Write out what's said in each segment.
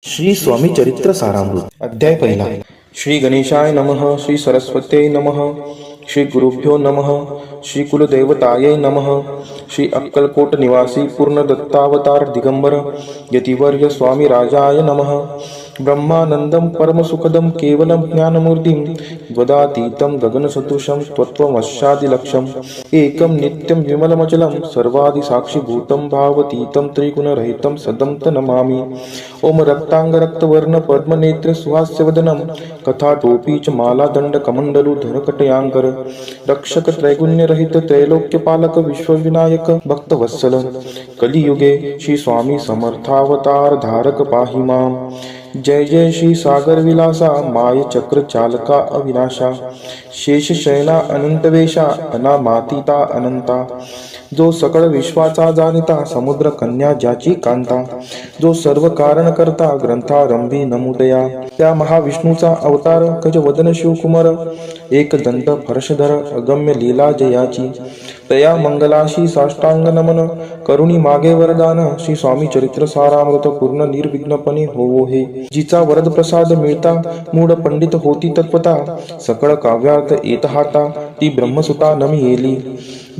श्री स्वामी चरित्र सारामृत अध्याय पहिला. श्री गणेशाय नमः. श्री सरस्वत्यै नमः. श्री गुरुभ्यो नमः. श्री कुलदेवतायै नमः. श्री अक्कलकोट निवासी पूर्ण दत्तावतार दिगंबर यतिवर्य स्वामी राजाय नमः. ब्रह्मानंदं परमसुखदं केवलं ज्ञानमूर्तिं वदातीतं गगनसदृशं त्वत्त्वमस्यादिलक्ष्यम् एकं नित्यं विमलमचलं सर्वादिसाक्षिभूतं भावतीतं त्रिगुणरहितं सदं तं नमामि. ओम रक्तांगरक्तवर्ण पद्मनेत्र सुहास्यवदनं कथाटोपी च मालादण्डकमण्डलुधर कटयांकर रक्षक त्रैगुण्यरहित त्रैलोक्यपालक विश्वविनायक भक्तवत्सल कलियुगे श्री स्वामी समर्थावतार धारक पाहि मां. जय जय श्री सागर विलासा माय चक्र चालका अविनाशा शेष शयना अनंतवेशा अनामातीता अनंता जो सकळ विश्वाचा जाणता समुद्र कन्या ज्याची कांता जो सर्व कारण करता ग्रंथारंभी नमुदया त्या महाविष्णूचा अवतार गजवदन शिवकुमार एक दंत फर्शधर अगम्य लीला जयाची तया मंगलाशी साष्टांग नमन करुणी मागे वरदान श्री स्वामी चरित्र सारामृत पूर्ण निर्विघ्नपणे होवो हे. जिचा वरद प्रसाद मिळता मूढ पंडित होती तत्वता सकळ काव्यार्थ येतहाता ती ब्रह्मसुता नमी येली.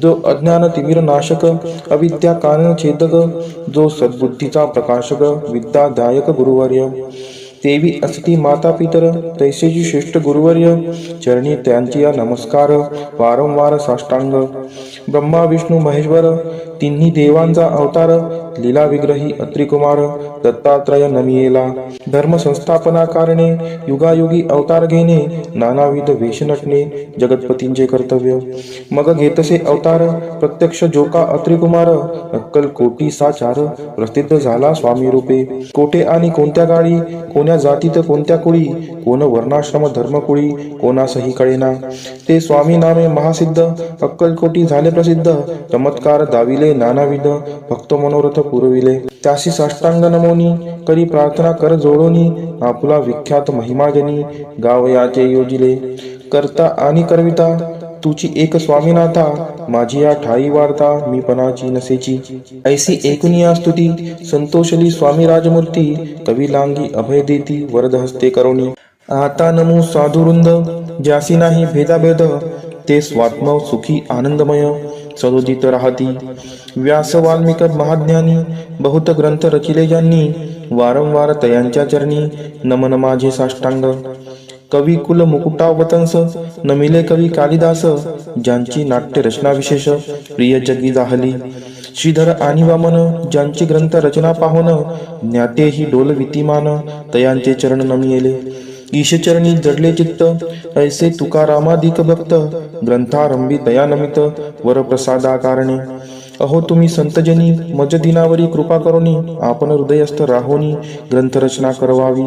जो अज्ञान तिमिर नाशक अविद्या कानन छेदक जो सद्बुद्धीचा प्रकाशक विद्यादायक गुरुवर्य देवी असती माता पितर तैसेची श्रेष्ठ गुरुवर्य चरणी त्यांची नमस्कार वारंवार साष्टांग. ब्रह्मा विष्णू महेश्वर तिन्ही देवांचा अवतार लीला विग्रही अत्रिकुमार दत्तात्रय नमियेला. धर्म संस्थापना कारणे युगायुगी अवतार घेणे नानाविध वेश नटणे जगतपतींचे कर्तव्य. मग घेतसे अवतार प्रत्यक्ष जोका अत्रिकुमार अक्कलकोटी साचार प्रसिद्ध झाला स्वामी रूपे. कोठे आणि कोणत्या गाडी कोण्या जातीत कोणत्या कुळी कोण वर्णाश्रम धर्मकुळी कोणासही कळेना ते स्वामी नामे महासिद्ध अक्कलकोटी झाले प्रसिद्ध चमत्कार दाविले नानाविध भक्त मनोरथ पुरविले. त्यासी साष्टांग नमोनी करी प्रार्थना कर जोडोनी आपुला विख्यात महिमाजनी गावयाचे योजिले. करता आणि करविता तुची एक स्वामीनाथा माझी या ठाई वार्ता मी पणाची नसेची. ऐसी एकूनिया स्तुती संतोषली स्वामी राजमूर्ती कवी लांगी अभय देती वरद हस्ते करोनी. आता नमो साधुवृंद ज्यासी नाही भेदाभेद ते स्वात्म सुखी आनंदमय सदोदित राहती. व्यास वाल्मिक महाज्ञानी बहुत ग्रंथ रचिले ज्यांनी वारंवार तयांच्या चरणी नमन माझे साष्टांग. कवी कुल मुकुटावतंस नमिले कवी कालिदास ज्यांची नाट्य रचना विशेष प्रिय जगी जाहली. श्रीधर आणि वामन ज्यांची ग्रंथ रचना पाहुन ज्ञातेही डोल वितिमान तयांचे चरण नमियेले. ईशचरणी जडले चित्त ऐसे तुकारामादिक भक्त ग्रंथारंभी दयानमित वरप्रसादा कारणे. अहो तुम्ही संतजनी मज दिनावरी कृपा करोनी आपण हृदयस्थ राहोनी ग्रंथरचना करवावी.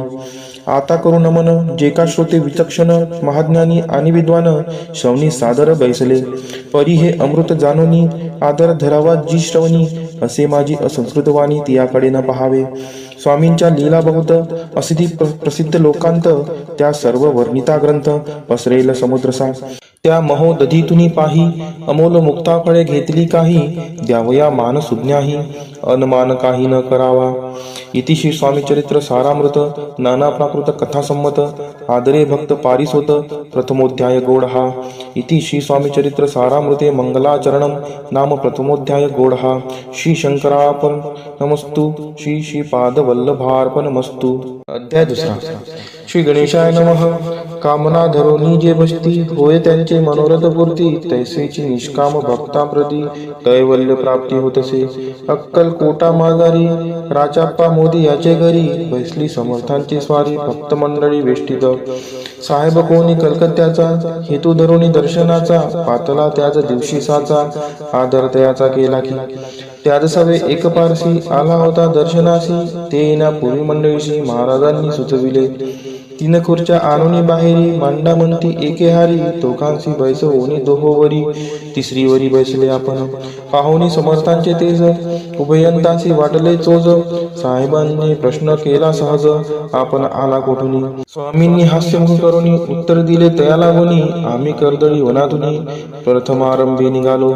आता करू नमन जे का श्रोते विचक्षण महाज्ञानी आणि विद्वान श्रवणी सादर बैसले. परी हे अमृत जानोनी आदर धरावा जी श्रवणी असे माझी असंस्कृतवाणी तियाकडे न पहावे. स्वामींच्या लीला बहुत असिधी प्रसिद्ध लोकांत त्या सर्व वर्णिता ग्रंथ पसरेल समुद्रसा. त्या महोदधीतुनी पाही अमोल मुक्ता फळे घेतली काही द्यावया मान सुज्ञाही अनमान काही न करावा. इति श्री स्वामी चरित्र सारामृत नाना प्राकृत कथा संमत आदरे भक्त पारिसोत प्रथमोध्याय गोडहा. इति श्री स्वामी चरित्र सारामृते मंगलाचरणम नाम प्रथमोध्याय गोडहा. श्री शंकरार्पण नमस्तु श्री श्रीपाद वल्लभार्पणमस्तु. अध्याय दुसरा. श्री गणेशाय नमः. कामना धरोनी जे बसती होय त्यांचे मनोरथ पूर्ती तैसेची निष्काम भक्ताप्रती कैवल्य प्राप्ती होतसे. अक्कलकोटा माघारी राजाप्पा मोदी याचे घरी बैसली समर्थांची स्वारी भक्त मंडळी वेष्टित. साहेब कोणी कलकत्त्याचा हेतू धरोनी दर्शनाचा पातला त्याच दिवशी साचा आदर तयाचा केला की. त्याच सवे एक पारसी आला होता दर्शनासी ते येण्यापूर्वी मंडळीशी महाराजांनी सुचविले. तीन खुर्च्या आणूनी बाहेरी मांडा म्हणती एके हारी दोघांशी बैसवोनी दोहोवरी तिसरीवरी बैसले आपण पाहुणी समर्थांचे तेज उभयंतांशी वाटले चोज साहेबांनी प्रश्न केला सहज आपण आला कोठुनी स्वामींनी हास्यमुख करुनी उत्तर दिले तया लागुनी आम्ही कर्दळी वनातुनी प्रथमारंभी निघालो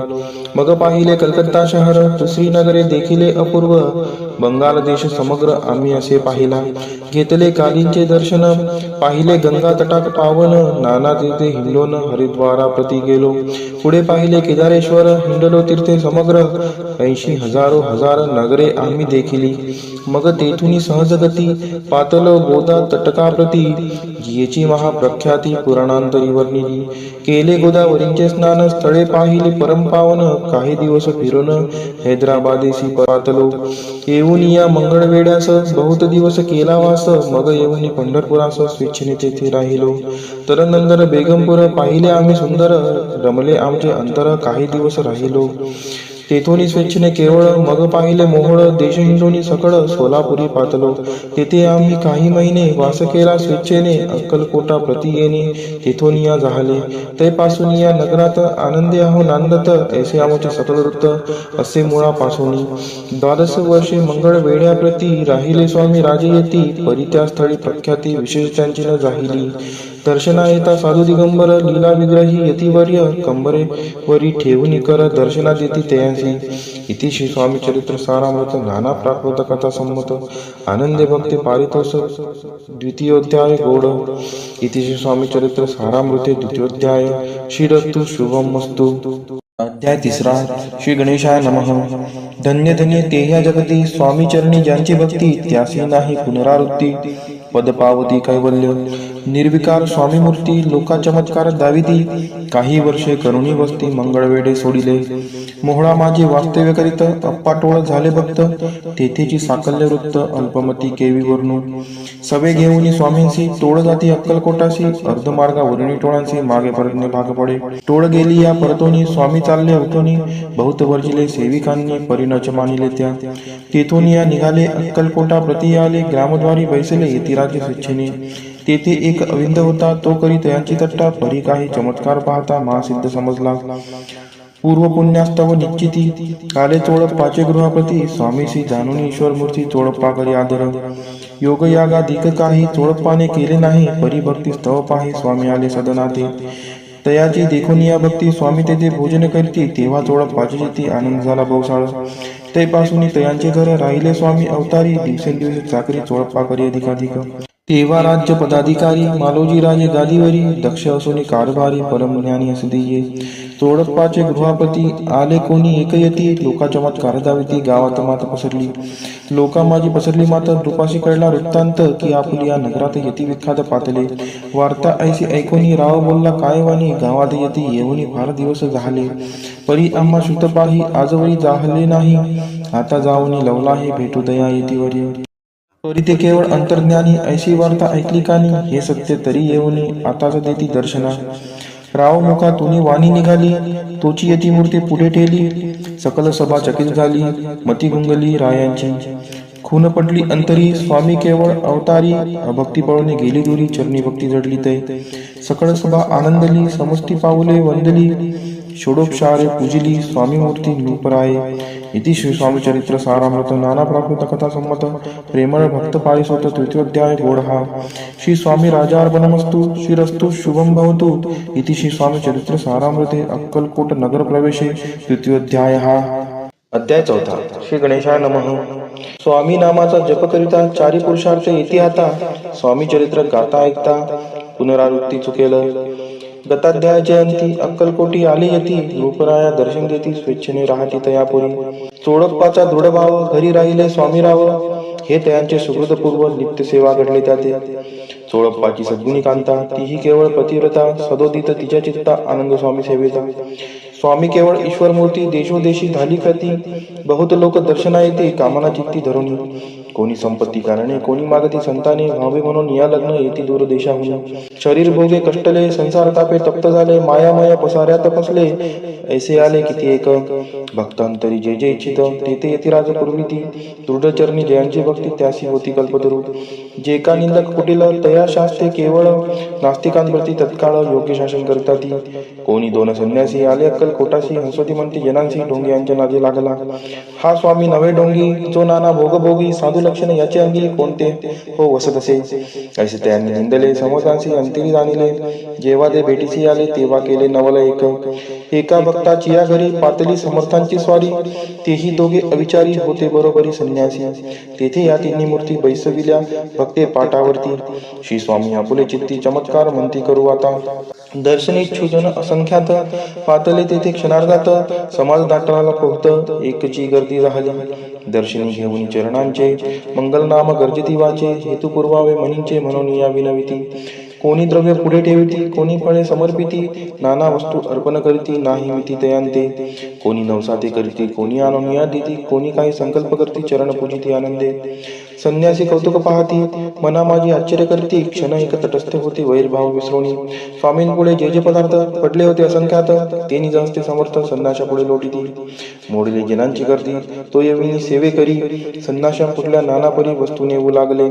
मग पाहिले कलकत्ता शहर दुसरी नगरे देखिले अपूर्व बंगाल देश समग्र आम्ही असे पाहिला घेतले कालींचे दर्शन पाहिले गंगा तटाक पावन नाना तीर्थे हिंडलोन हरिद्वारा प्रति गेलो पुढे पाहिले केदारेश्वर हिंडलो तीर्थे समग्र 80,000 हजार नगरे आम्ही देखिली मग तेथुनी सहजगती पातलो गोदा तटका प्रति जियेची महाप्रख्याती पुराणांतरी वर्णिली केले गोदावरींचे स्नान स्थळे पाहिले परमपावन काही दिवस फिरून हैदराबादेशी पातलो येऊन या मंगळवेड्यास बहुत दिवस केला वास मग येऊन पंढरपुरास स्वेच्छेने तेथे राहिलो तरनंतर बेगमपूर पाहिले आम्ही सुंदर रमले आमचे अंतर काही दिवस राहिलो तेथोनी स्वेच्छेने केवळ मग पाहिले मोहोळ देश हिंडोनी सकळ सोलापुरी पातलो तेथे आम्ही काही महिने वास केला स्वेच्छेने अक्कलकोटा प्रति येणे तेथून या झाले तैपासून या नगरात आनंदी आहो नांदत ऐसे आमचे सकल वृत्त असे मुळापासून 12 वर्षे मंगळ वेड्या प्रती राहिले स्वामी राजे येती परी त्या स्थळी प्रख्याती विशेष त्यांची न जाहिली दर्शना येता साधू दिगंबर लीला विग्रही यतिवर्य कंबरे वरी ठेवून कर दर्शनात येती तयांसी इति श्री स्वामी चरित्र सारामृत नाना प्राकृत कथा संमत आनंदे भक्ती पारितोष द्वितीयोध्याय गोड इति श्री स्वामी चरित्र सारामृते द्वितीयोध्याय श्रीरस्तु शुभमस्तु अध्याय 3 श्री गणेशाय नमः धन्य धन्य ते या जगती स्वामी चरणी ज्यांची भक्ती त्यासी नाही पुनरावृत्ती पद पावती कैवल्य निर्विकार स्वामी मूर्ती लोका चमत्कार दाविती काही वर्षे करुणी वस्ती मंगळवेडे सोडिले मोहळा माझे वास्तव्य करीत अप्पाटोळ झाले भक्त तेथेची साकल्य वृत्त अल्पमती केवी वर्णू सवे घेऊन स्वामींशी टोळ जाती अक्कलकोटाशी अर्धमार्गा वरुणी टोळांशी मागे परतणे भाग पडे टोळ गेली या परतोनी स्वामी चालले अवतोनी बहुत वर्जिले सेविकांनी परिणच मानिले त्या तेथून या निघाले अक्कलकोटा प्रति आले ग्रामद्वारी बैसले येतिराजे स्वेच्छेने तेथे एक अविंद होता तो करीत यांची तट्टा परी काही चमत्कार पाहता महासिद्ध समजला पूर्व पुण्यास्तव निश्चिती काले चोळप्पाचे गृहपती स्वामीशी जाणून ईश्वर मूर्ती चोळप्पा करी आदर योग यागा दिक काही चोळप्पाने केले नाही परिभक्ती स्तव पाही स्वामी आले सदनाते तयाची देखून या भक्ती स्वामी तेथे भोजन करती तेव्हा चोळप्पाची जेती आनंद झाला बहुसाळ तेपासून तयांचे घर राहिले स्वामी अवतारी दिवसेंदिवस चाकरी चोळप्पा करी अधिकाधिक तेव्हा राज्य पदाधिकारी मालोजी राजे गादीवरी दक्ष असोनी कारभारी परमज्ञानी असदिये चोळप्पाचे गृहपती आले कोणी एकयती लोका चमत्कार दाविती गावात मात पसरली लोका माझी पसरली मात रूपाशी कळला वृत्तांत की आपली या नगरात यती विख्यात पातले वार्ता ऐशी ऐकोनी राव बोलला काय वाणी गावात यती येऊनी फार दिवस झाले परी आम्हा शुद्धपाही आजवरी जाहले नाही आता जाऊनी लवलाही भेटू दया येतीवरी परी ते केवळ अंतर्ज्ञानी ऐशी वार्ता ऐकली कानी हे सत्य तरी येऊनी आताच देती दर्शना राव मुखा तुनी वाणी निघाली तोची यती मूर्ती पुढे ठेली सकल सभा चकित झाली मती गुंगली रायांची खून पडली अंतरी स्वामी केवळ अवतारी अभक्ती पळून गेली दुरी चरणी भक्ती जडली तै सकळ सभा आनंदली समस्ती पाऊले वंदली षोडोपचारे पूजिली स्वामी मूर्ती नूपराये इति श्री स्वामी चरित्र सारामृत नाना प्राकृत कथा संमत प्रेमळ भक्त पारिसोत तृतीयोध्याय गोडहा श्री स्वामी राजार्पणमस्तु श्रीरस्तु शुभम भवतु इति श्री स्वामी चरित्र सारामृते अक्कलकोट नगर प्रवेशे तृतीयोध्याय अध्याय 4 श्री गणेशाय नमः स्वामी नामाचा जप करिता चारी पुरुषार्थ येती आता स्वामी चरित्र गाता ऐकता पुनरावृत्ती चुकेल गताध्याय जयंती अक्कलकोटी आली येती रूपराया दर्शन देती स्वेच्छेने राहती तयापुरी चोळप्पाचा दृढभाव घरी राहिले स्वामीराव हे त्यांचे सुहृदपूर्व नित्य सेवा घडले त्याते चोळप्पाची सद्गुणी कांता तीही केवळ पतिव्रता सदोदित तिच्या चित्ता आनंद स्वामी सेवेचा स्वामी केवळ ईश्वर मूर्ती देशोदेशी झाली करती बहुत लोक दर्शना येते कामना चित्ती धरुणी कोणी संपत्ती कारणे कोणी मागती संताने व्हावे म्हणून या लग्न येती दूर देशाहून शरीर भोगे कष्टले संसार तापे तप्त झाले मायामय पसाऱ्यात फसले ऐसे आले किती एक भक्तांतरी जे जे इच्छित तेथे यतिराज पूर्वीती दृढ चरणी जयांची भक्ती त्यासी होती कल्पतरू जे का निंदक कुटील तया शास्त्रे केवळ नास्तिकांप्रती तत्काळ योग्य शासन करतात. कोणी दोन संन्यासी आले अक्कलकोटाशी, हंसवती म्हणती जनांशी ढोंगी नादी लागला. हा स्वामी नवे ढोंगी, जो नाना भोगभोगी, साधू लक्षण याचे अंगी कोणते हो वसत असे. असे त्यांनी निंदले, समर्थांशी अंतरी जाणिले. जेव्हा ते भेटीसी आले, तेव्हा केले नवल एक. एका भक्ताची या घरी पातली समर्थांची स्वारी, तेही दोघे अविचारी होते बरोबरी संन्यासी. तेथे या तिन्ही मूर्ती बैसविल्या भक्ते पाटावरती. श्री स्वामी आपुले चित्ती चमत्कार म्हणती करू आता. दर्शनेच्छू जन असंख्यात, पातले तेथे क्षणार्धात. समाज दाटला पोहत, एकची गर्दी झाली. दर्शनी घेऊन चरणांचे, मंगलनाम गर्जती वाचे. हेतू पुरवावे म्हणींचे, म्हणून या विनविती. कोणी द्रव्य पुढे ठेविती, कोणी फळे समर्पिती. नाना वस्तू अर्पण करीती, नाही मिती तयांते. कोणी नवसाते करीती, कोणी आणून देती. कोणी काही संकल्प करती, चरण पूजिती आनंदे. संन्यासी कौतुक पाहती, मना माझी आश्चर्य करती. क्षण एक तटस्थ होती, वैरभाव विसरोणी. स्वामींपुढे जे पदार्थ पडले होते असंख्यात, ते निज हस्ते समर्थ संन्याशा पुढे लोटीती. मोडले जनांची गर्दी, तो येविनी सेवे करी. संन्याशा कुठल्या नाना परी वस्तू नेऊ लागले.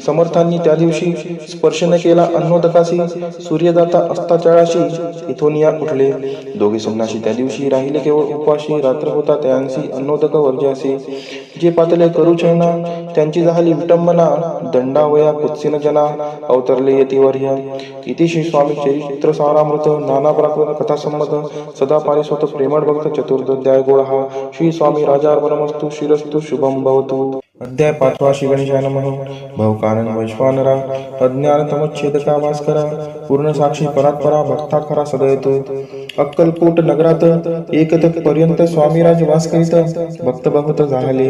समर्थांनी त्या दिवशी स्पर्श न केला अन्नोदकाशी. सूर्यदाता अस्ताचळाशी इथून या उठले. दोघे संन्यासी त्या दिवशी राहिले केवळ उपवाशी. रात्र होता त्यांसी अन्नोदक वर्जासे. जे पातले करू छळना, त्यांची झाली विटंबना. दंडावया कुत्सिन जना, अवतरले यतिवर्य. इति श्री स्वामी चरित्र सारामृत, नाना प्राकृत कथा संमत. सदा पारिसोत प्रेमळ भक्त, चतुर्दोध्याय गोळहा. श्री स्वामी राजार्पणमस्तु. श्रीरस्तु शुभम भवतु. अध्याय 5. श्री गणेशाय नमः. भवकानन वैश्वानरा, अज्ञान तमच्छेदका भास्करा. पूर्ण साक्षी परात्परा, भक्ता खरा सदयतो. अक्कलकोट नगरात एकतक पर्यंत स्वामीराज वास करीत. भक्त बहुत झाले,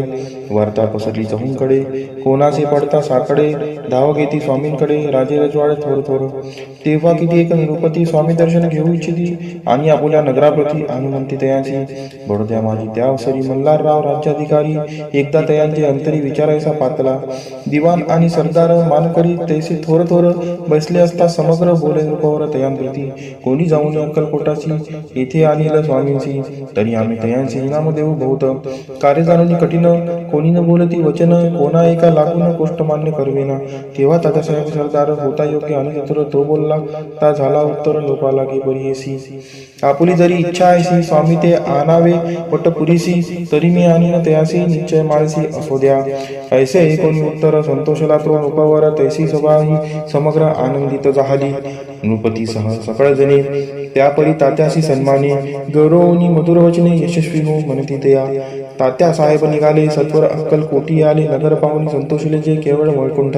वार्ता पसरली चहूंकडे. कोणाचे पडता साकडे, धाव घेती स्वामींकडे. राजे रजवाडे थोर थोर. तेव्हा किती एक निरुपती, स्वामी दर्शन घेऊ इच्छिती. आणि आपुल्या नगराप्रती अनुमंती तयांची. बडोद्या माझी त्या अवसरी मल्हारराव राज्याधिकारी. एकदा तयांचे अंतरी विचारायचा पातला. दिवाण आणि सरदार मानकरी तैसे थोर थोर बसले असता समग्र बोले रूपावर तयांप्रती. कोणी जाऊन अक्कलकोटाची, येथे आणील स्वामींची. तरी आम्ही तयांचे इनाम देऊ बहुत. कार्य जाणून कठीण, कोणी न बोलती वचन. कोणा एका लागून गोष्ट मान्य करवेना. तेव्हा तात्यासाहेब सरदार होता योग्य आणि चतुर. तो बोलला ता झाला उत्तर, लोपाला की बरीसी. आपुली जरी इच्छा आहेसी, स्वामी ते आणावे पट पुरीसी. तरी मी आणीन तयासी, निश्चय माळसी असो द्या. ऐसे कोणी उत्तर संतोषला तो नृपावर. तैसी सभा ही समग्र आनंदित झाली. नृपतीसह सकळ जणे त्यापरी तात्याशी सन्माने. गौरवनी मधुर वचने यशस्वी हो म्हणती तया. तात्या साहेब निघाले सत्वर अक्कलकोटी आले. नगर पाहुणी संतोषले जे केवळ वैकुंठ.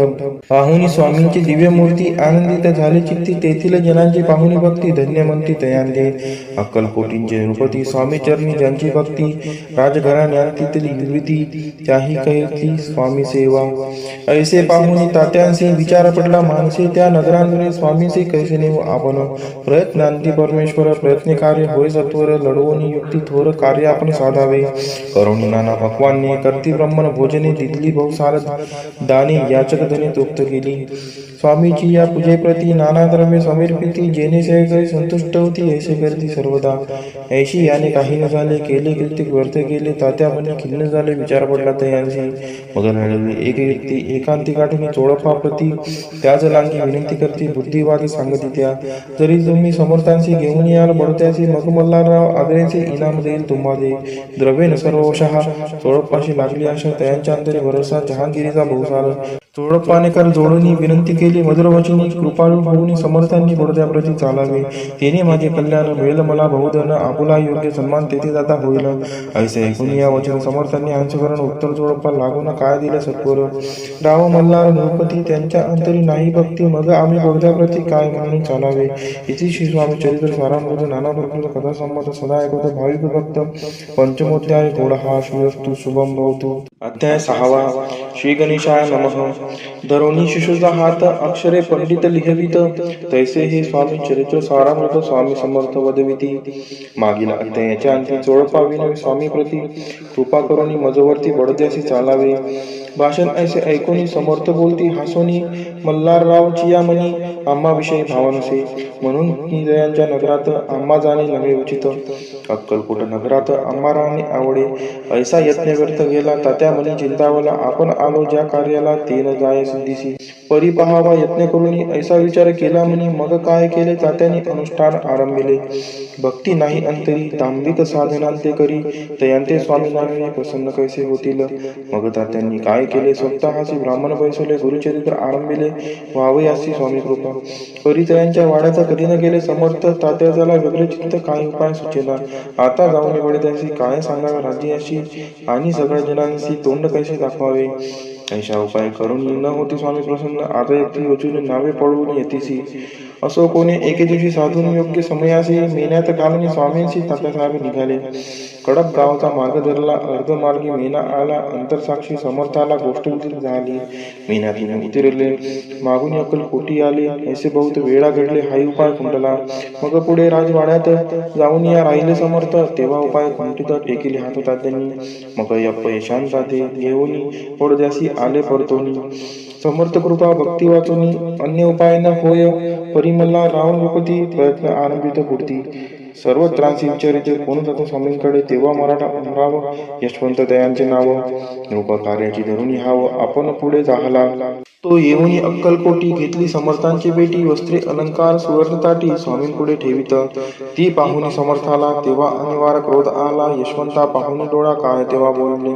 पाहुणी स्वामींची दिव्य मूर्ती, आनंदित झाले चित्ती. तेथील जनांची पाहुणी भक्ती, धन्य म्हणती तयांदे. अक्कलकोटींचे नृपती, स्वामी चरणी ज्यांची भक्ती. राजघराण्यांतीतली निर्मिती, त्याही कहेली स्वामी सेवा. ऐसे पाहुणी तात्यांशी विचार पडला मानसी. त्या नगरांवरील स्वामींशी कैसे नेऊ आपण. प्रयत्नांती परमेश्वर, प्रयत्न कार्य होय सत्वर. लढवून युक्ती थोर कार्य आपण साधावे. करुणी नाना भगवानने करती ब्रह्मण भोजने. तिथली बहुसार दाने याचक धने तृप्त केली. स्वामीची या पूजेप्रती नाना द्रव्य समर्पिती. जेणे सहज संतुष्ट होती, ऐसे करती सर्वदा. ऐशी याने काही न झाले, केले कृतिक व्यर्थ केले. तात्या म्हणे खिन्न झाले, विचार पडला तयांशी. मग लढवली एक व्यक्ती, एकांती गाठून चोळपा प्रती. त्याच लांगी विनंती करती, बुद्धिवादी सांगती त्या. जरी तुम्ही समर्थांशी घेऊन याल बडोत्याशी, मग मल्हारराव आदरेचे इनाम देईल तुम्हाला. द्रव्येन सर्वशः चोळप्पाशी लागली आशा. तयांच्या अंतरी भरोसा जहांगीरीचा बहुसार. चोळप्पानेकर जोडून विनंती केली मधुरवचनी. कृपाळू होऊन समर्थांनी बडोद्याप्रती चालावे. तेने माझे कल्याण मिळेल मला बहुधन. आपुला योग्य सन्मान तेथे जाता होईल. ऐसे ऐकून या वचन समर्थांनी अंशकरण उत्तर चोळप्पा लागून काय दिले सत्वर. राव मल्हार नृपती, त्यांच्या अंतरी नाही भक्ती. मग आम्ही बडोद्याप्रती काय म्हणून चालावे. इति श्री स्वामी चरित्र सारामृत, नाना प्रकृत कथा संमत. सदा ऐकत भाविक भक्त. पंचमोध्याय गोळहा. श्रीरस्तु शुभम भवतु. अध्याय 6. श्री गणेशाय नमः. धरोनी शिशुचा हात, अक्षरे पंडित लिहवित. तैसे हे स्वामी चरित्र सारामृत, स्वामी समर्थ वदविती. मागील अध्यायाच्या अंती चोळपा विनवी स्वामी प्रती. कृपा करुणी मजवर्ती बडोद्यासी चालावे. भाषण ऐसे ऐकून समर्थ बोलती हासोनी. मल्हाररावची या मनी, आम्हा विषयी भाव नसे. म्हणून ही जयांच्या नगरात आम्हा जाणे नव्हे उचित. अक्कलकोट नगरात आम्हा राहणे आवडे. ऐसा यत्न व्यर्थ गेला. तात्या मनी चिंतावला. आपण आलो ज्या कार्याला, ते न जाय सिद्धीसी. परी पहावा यत्न करून ऐसा विचार केला म्हणे. मग काय केले तात्याने अनुष्ठान आरंभिले. भक्ती नाही अंतरी दांभिक साधनांते करी तयांते स्वामीनारायण प्रसन्न कैसे होतील. मग तात्यांनी काय केले, स्वतःची ब्राह्मण बैसवले, गुरुचरित्र आरंभिले. व्हावयासी स्वामी कृपा. परितयांच्या वाड्याचा कधी न गेले समर्थ. तात्या झाला वेगळे चित्त, काय उपाय सुचेना. आता जाऊन पडत्यासी काय सांगावे राज्याशी, आणि सगळ्या जनांशी तोंड कैसे दाखवावे. ऐशा उपाय करून न होती स्वामी प्रसन्न. आता एकटी योजून नावे पळवून येतीसी. असो कोणी एके दिवशी साधून योग्य समयासी मेन्यात घालून स्वामींशी तात्यासाहेब निघाले. कडप गावचा मार्ग धरला. अर्धमार्गी मेना आला. अंतरसाक्षी समर्थाला गोष्ट झाली. मेन्यातून उतरले. मागून अक्कलकोटी आले. ऐसे बहुत वेळा घडले. हाही उपाय खुंटला. मग पुढे राजवाड्यात जाऊन या राहिले समर्थ. तेव्हा उपाय खुंटीत टेकिले हात तात्यांनी. मग अपयशान जाते घेऊन पडद्यासी आले परतोनी. समर्थ कृपा भक्ती वाचून अन्य उपाय न होय. परिमल्ला रावण भूपती प्रयत्न आरंभित पुढती. सर्व त्रासी विचारिते कोण जातो स्वामींकडे. तेव्हा मराठा उमराव यशवंत दयांचे नाव. नृप कार्याची धरून हाव आपण पुढे जाहला. तो येऊन अक्कलकोटी घेतली समर्थांची बेटी. वस्त्रे अलंकार सुवर्ण ताटी स्वामींपुढे ठेवित. ती पाहुणी समर्थाला तेव्हा अनिवार्य क्रोध आला. यशवंता पाहुणी डोळा काय तेव्हा बोलले.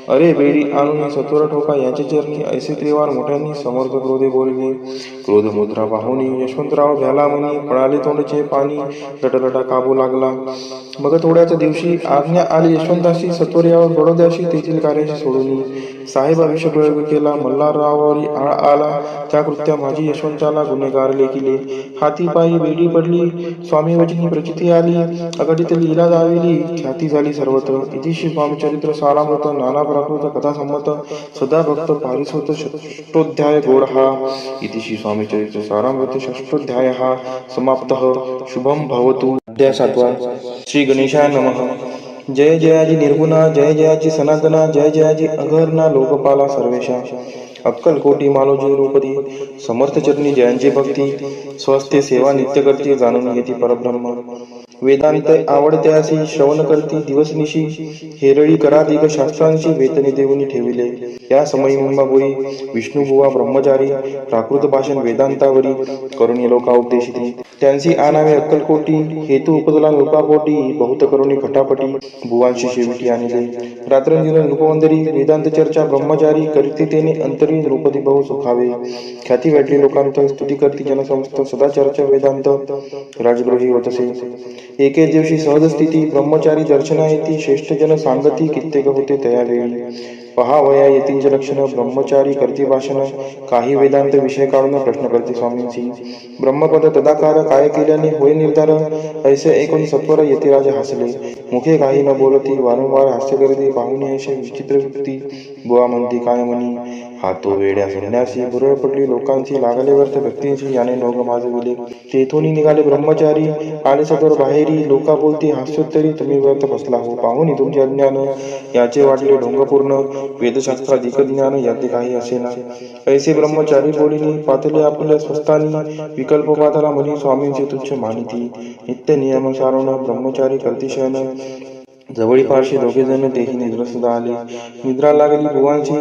अरे बेडी आणून सत्वर ठोका याचे चरणी. ऐसे त्रिवार मोठ्यांनी समर्थ क्रोधे बोलले. क्रोध मुद्रा पाहुणी यशवंतराव भ्याला म्हणी. पळाले तोंडचे पाणी लटलटा काबू लागला. मग थोड्याच दिवशी आज्ञा आली यशवंताशी. सत्वर यावर बडोद्याशी तेथील कार्याशी सोडून. साहेब अभिषेक प्रयोग केला. मल्हाररावावरी आळ आला. त्या कृत्या माझी यशवंताला गुन्हेगार लेखिले. हाती पायी बेडी पडली. स्वामी वचनी प्रचिती आली. अघटित लीला दाविली. ख्याती झाली सर्वत्र. इतिश्री स्वामीचरित्र सारामृत नाना प्राकृत कथा संमत. सदा भक्त पारिसोत षष्टोध्याय गोड हा. इतिश्री स्वामीचरित्र सारामृत षष्टोध्याय हा समाप्तः. शुभम भवतु. अध्याय 7. श्री गणेशाय नमः. जय जयाजी निर्गुणा. जय जयाजी सनातना. जय जयाजी अघर्णा लोकपाला सर्वेशा. अक्कलकोटी मालोजी रूपती. समर्थ चरणी जयांची भक्ती. स्वस्ते सेवा नित्य करती. जाणून घेती परब्रह्म. वेदांत आवडते असे श्रवण करती दिवसनिशी. हेरळी कराधिक शास्त्रांची वेतनी देऊनी ठेविले. या समयी मुंबाबोई विष्णुबुवा ब्रह्मचारी प्राकृत भाषण वेदांतावरी करून लोका उपदेशिती. त्यांची आनावे अक्कलकोटी. हेतू उपजला नृपापोटी. बहुत करुणी खटापटी बुवांशी शेविटी आणले. रात्रंदिन नृपवंदरी वेदांत चर्चा ब्रह्मचारी करीती तेने अंतरी नृपती बहु सुखावे. ख्याती वाटली लोकांत. स्तुती करती जनसमस्त सदा चर्चा वेदांत. राजगृही होतसे. एके दिवशी सहज स्थिती ब्रह्मचारी दर्शना येती. श्रेष्ठ जन सांगती कित्येक होते तयावेळी. पहावया येतींच लक्षण. ब्रह्मचारी करती भाषण. काही वेदांत विषय काढून प्रश्न करते स्वामींची. ब्रह्मपद तदाकार काय केल्याने होय निर्धार. ऐसे ऐकून सत्वर यतिराज हसले. मुखे काही न बोलती वारंवार हास्य करती. पाहुणे ऐसे विचित्र वृत्ती. बुवा म्हणती काय म्हणी. हा तो वेड्या संन्यासी. बुरळ पडली लोकांची. लागले व्यर्थ व्यक्तींची. याने नोग माजविले. तेथून निघाले ब्रह्मचारी. आले सत्वर बाहेरी. लोका बोलती हास्योत्तरी. तुम्ही व्यर्थ बसला हो. पाहुणी तुमचे अज्ञान. याचे वाटले ढोंगपूर्ण. वेदशास्त्राधिक ज्ञान याते काही असेना. ऐसे ब्रह्मचारी बोलिनी. पातले आपल्या स्वस्थानी. विकल्प पातला म्हणी स्वामींचे तुच्छ मानिती. नित्य नियम सारण ब्रह्मचारी करती शयन. जवळी पारशी दोघे जण तेही निद्रस्त आले. निद्रा लागली बुवांची.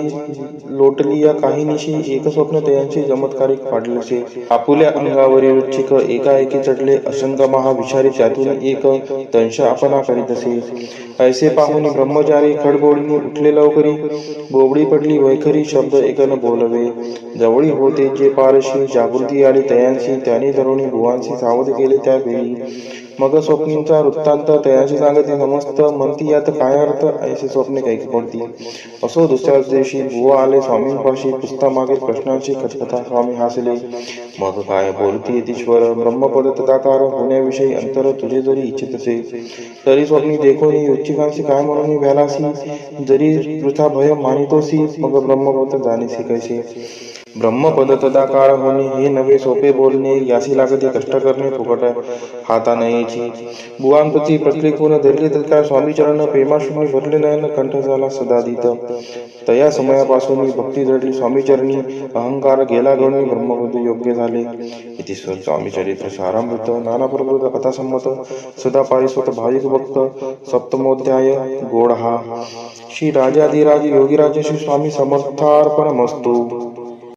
लोटली या काही निशी. एक स्वप्न तयांचे चमत्कारिक पाडलेसे. आपुल्या अंगावरील रुचिक एकाएकी चढले. असंग महाविचारी त्यातून एक दंश आपणा करीत असे. ऐसे पाहुनी ब्रह्मचारी खडबोडीने उठले लवकरी. बोबडी पडली वैखरी. शब्द एकन बोलवे. जवळी होते जे पारशी. जागृती आली तयांशी. त्याने तरुणी बुवांशी सावध केले त्या वेळी. मग स्वप्नींचा वृत्तांत तयांशी सांगते समस्त. म्हणती यात काय अर्थ. ऐसे स्वप्ने कैक पडती. असो दुसऱ्याच दिवशी बुवा आले स्वामींपाशी. पुस्ता मागील प्रश्नांची कथकथा स्वामी हसले. मग काय बोलती यतीश्वर. ब्रह्मपद तदाकार होण्याविषयी अंतर तुझे जरी इच्छित असे तरी स्वप्नी देखोनी उच्चिकांशी काय म्हणून भ्यालासी. जरी वृथा भय मानितोसी. मग ब्रह्मपद जाणीसी कैसे. ब्रह्मपद तदाकार होणे हे नवे सोपे बोलणे. यासी लागते कष्ट करणे फुकट हाता नयेची. बुवांप्रती प्रक्रिकून धरले तत्काळ स्वामीचरण. प्रेमाश्रूंनी भरले नयन. कंठ झाला सदादित. तया समयापासून भक्ती जडली स्वामीचरणी. अहंकार गेला गळून ब्रह्मपद योग्य झाले. इतिश्वर स्वामीचरित्र सारामृत नाना प्रकृत कथा संमत. सदा पारिसोत भाविक भक्त. सप्तमोध्याय गोड हा. श्री राजाधिराज योगीराज श्री स्वामी समर्थार्पणमस्तु.